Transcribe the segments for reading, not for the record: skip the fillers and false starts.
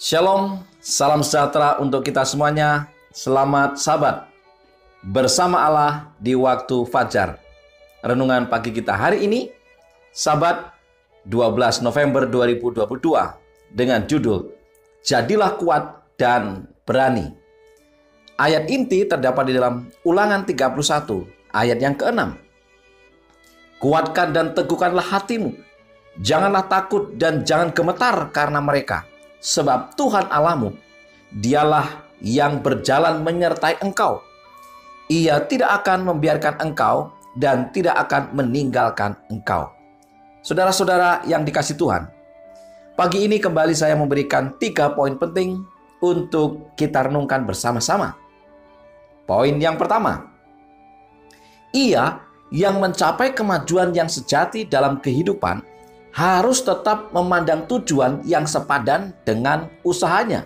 Shalom, salam sejahtera untuk kita semuanya. Selamat Sabat bersama Allah di waktu fajar. Renungan pagi kita hari ini, Sabat 12 November 2022 dengan judul Jadilah Kuat dan Berani. Ayat inti terdapat di dalam Ulangan 31 ayat yang ke-6. Kuatkan dan teguhkanlah hatimu, janganlah takut dan jangan gemetar karena mereka. Sebab Tuhan Allahmu, dialah yang berjalan menyertai engkau. Ia tidak akan membiarkan engkau dan tidak akan meninggalkan engkau. Saudara-saudara yang dikasihi Tuhan, pagi ini kembali saya memberikan 3 poin penting untuk kita renungkan bersama-sama. Poin yang pertama, ia yang mencapai kemajuan yang sejati dalam kehidupan harus tetap memandang tujuan yang sepadan dengan usahanya.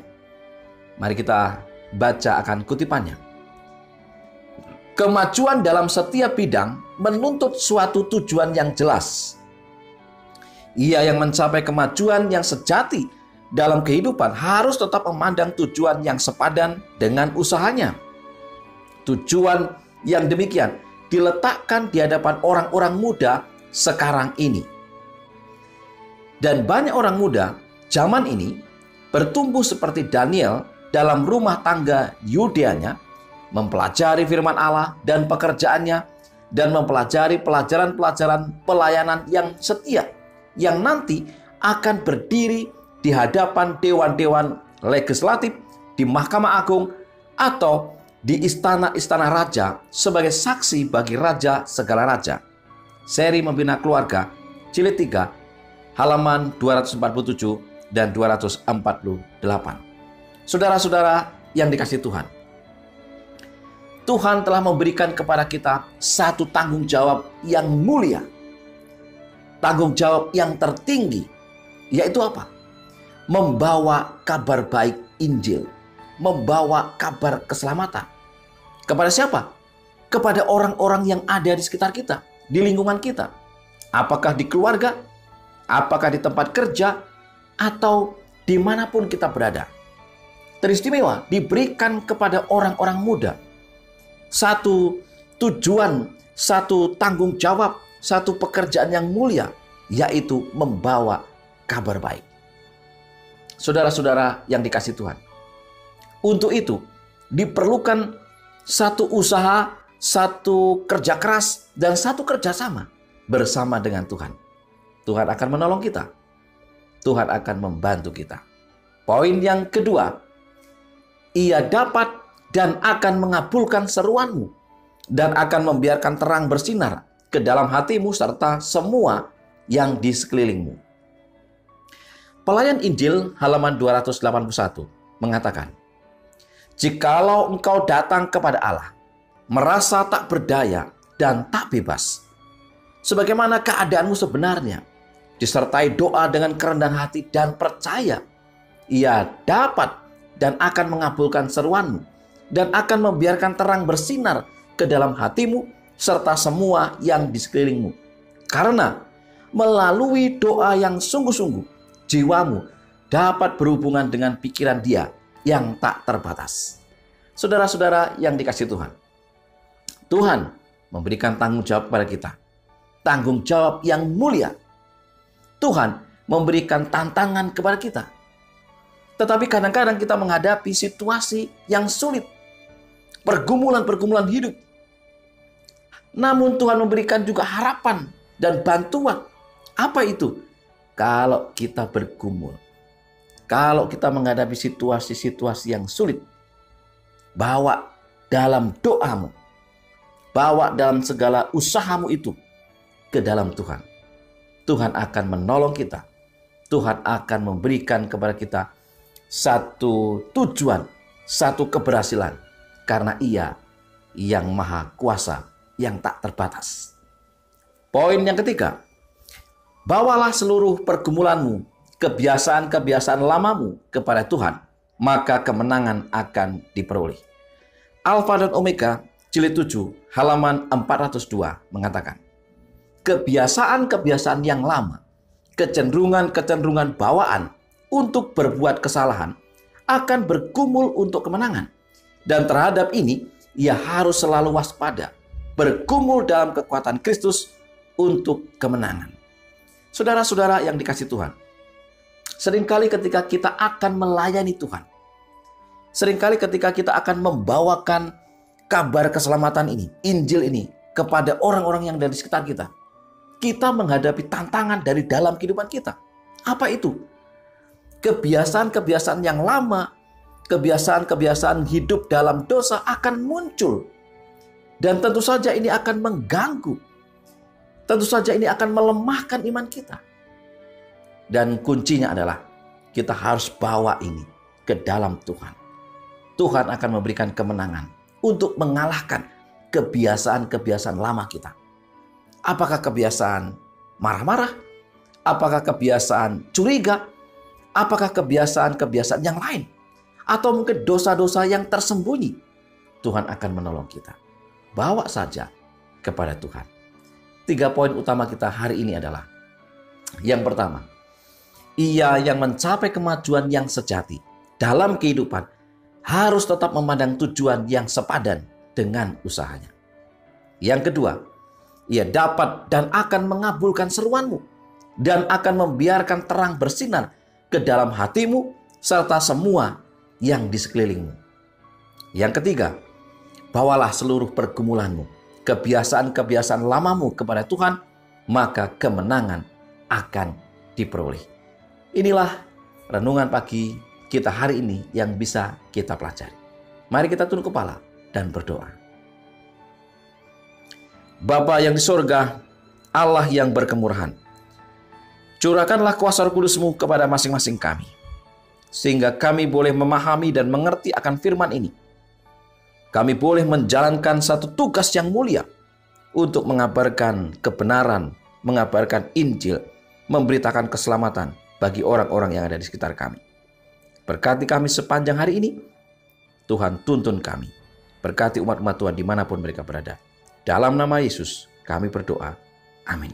Mari kita baca akan kutipannya. Kemajuan dalam setiap bidang menuntut suatu tujuan yang jelas. Ia yang mencapai kemajuan yang sejati dalam kehidupan harus tetap memandang tujuan yang sepadan dengan usahanya. Tujuan yang demikian diletakkan di hadapan orang-orang muda sekarang ini. Dan banyak orang muda zaman ini bertumbuh seperti Daniel dalam rumah tangga Yudeanya, mempelajari firman Allah dan pekerjaannya, dan mempelajari pelajaran-pelajaran pelayanan yang setia, yang nanti akan berdiri di hadapan dewan-dewan legislatif, di Mahkamah Agung, atau di istana-istana raja sebagai saksi bagi raja segala raja. Seri Membina Keluarga, Jilid 3, halaman 247 dan 248. Saudara-saudara yang dikasihi Tuhan, Tuhan telah memberikan kepada kita satu tanggung jawab yang mulia, tanggung jawab yang tertinggi, yaitu apa? Membawa kabar baik Injil, membawa kabar keselamatan. Kepada siapa? Kepada orang-orang yang ada di sekitar kita, di lingkungan kita. Apakah di keluarga, apakah di tempat kerja, atau dimanapun kita berada. Teristimewa diberikan kepada orang-orang muda satu tujuan, satu tanggung jawab, satu pekerjaan yang mulia, yaitu membawa kabar baik. Saudara-saudara yang dikasihi Tuhan, untuk itu diperlukan satu usaha, satu kerja keras, dan satu kerjasama bersama dengan Tuhan. Tuhan akan menolong kita. Tuhan akan membantu kita. Poin yang kedua, ia dapat dan akan mengabulkan seruanmu dan akan membiarkan terang bersinar ke dalam hatimu serta semua yang di sekelilingmu. Pelayan Injil halaman 281 mengatakan, jikalau engkau datang kepada Allah, merasa tak berdaya dan tak bebas, sebagaimana keadaanmu sebenarnya, disertai doa dengan kerendahan hati dan percaya, ia dapat dan akan mengabulkan seruanmu dan akan membiarkan terang bersinar ke dalam hatimu serta semua yang di sekelilingmu. Karena melalui doa yang sungguh-sungguh, jiwamu dapat berhubungan dengan pikiran Dia yang tak terbatas. Saudara-saudara yang dikasihi Tuhan, Tuhan memberikan tanggung jawab kepada kita, tanggung jawab yang mulia. Tuhan memberikan tantangan kepada kita. Tetapi kadang-kadang kita menghadapi situasi yang sulit, pergumulan-pergumulan hidup. Namun Tuhan memberikan juga harapan dan bantuan. Apa itu? Kalau kita bergumul, kalau kita menghadapi situasi-situasi yang sulit, bawa dalam doamu, bawa dalam segala usahamu itu ke dalam Tuhan. Tuhan akan menolong kita. Tuhan akan memberikan kepada kita satu tujuan, satu keberhasilan. Karena Ia yang maha kuasa, yang tak terbatas. Poin yang ketiga, bawalah seluruh pergumulanmu, kebiasaan-kebiasaan lamamu kepada Tuhan, maka kemenangan akan diperoleh. Alfa dan Omega, Jilid 7, halaman 402 mengatakan, kebiasaan-kebiasaan yang lama, kecenderungan-kecenderungan bawaan untuk berbuat kesalahan akan bergumul untuk kemenangan. Dan terhadap ini, ia harus selalu waspada, bergumul dalam kekuatan Kristus untuk kemenangan. Saudara-saudara yang dikasihi Tuhan, seringkali ketika kita akan melayani Tuhan, seringkali ketika kita akan membawakan kabar keselamatan ini, Injil ini, kepada orang-orang yang dari sekitar kita, kita menghadapi tantangan dari dalam kehidupan kita. Apa itu? Kebiasaan-kebiasaan yang lama, kebiasaan-kebiasaan hidup dalam dosa akan muncul. Dan tentu saja ini akan mengganggu. Tentu saja ini akan melemahkan iman kita. Dan kuncinya adalah kita harus bawa ini ke dalam Tuhan. Tuhan akan memberikan kemenangan untuk mengalahkan kebiasaan-kebiasaan lama kita. Apakah kebiasaan marah-marah? Apakah kebiasaan curiga? Apakah kebiasaan-kebiasaan yang lain? Atau mungkin dosa-dosa yang tersembunyi? Tuhan akan menolong kita. Bawa saja kepada Tuhan. 3 poin utama kita hari ini adalah, yang pertama, ia yang mencapai kemajuan yang sejati dalam kehidupan harus tetap memandang tujuan yang sepadan dengan usahanya. Yang kedua, ia dapat dan akan mengabulkan seruanmu dan akan membiarkan terang bersinar ke dalam hatimu serta semua yang di sekelilingmu. Yang ketiga, bawalah seluruh pergumulanmu, kebiasaan-kebiasaan lamamu kepada Tuhan, maka kemenangan akan diperoleh. Inilah renungan pagi kita hari ini yang bisa kita pelajari. Mari kita tunduk kepala dan berdoa. Bapa yang di sorga, Allah yang berkemurahan, curahkanlah kuasa Roh Kudus-Mu kepada masing-masing kami, sehingga kami boleh memahami dan mengerti akan firman ini. Kami boleh menjalankan satu tugas yang mulia untuk mengabarkan kebenaran, mengabarkan Injil, memberitakan keselamatan bagi orang-orang yang ada di sekitar kami. Berkati kami sepanjang hari ini. Tuhan tuntun kami. Berkati umat-umat Tuhan dimanapun mereka berada. Dalam nama Yesus kami berdoa. Amin.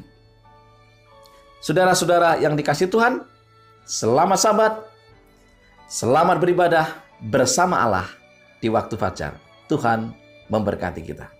Saudara-saudara yang dikasihi Tuhan, selamat Sabat. Selamat beribadah bersama Allah di waktu fajar. Tuhan memberkati kita.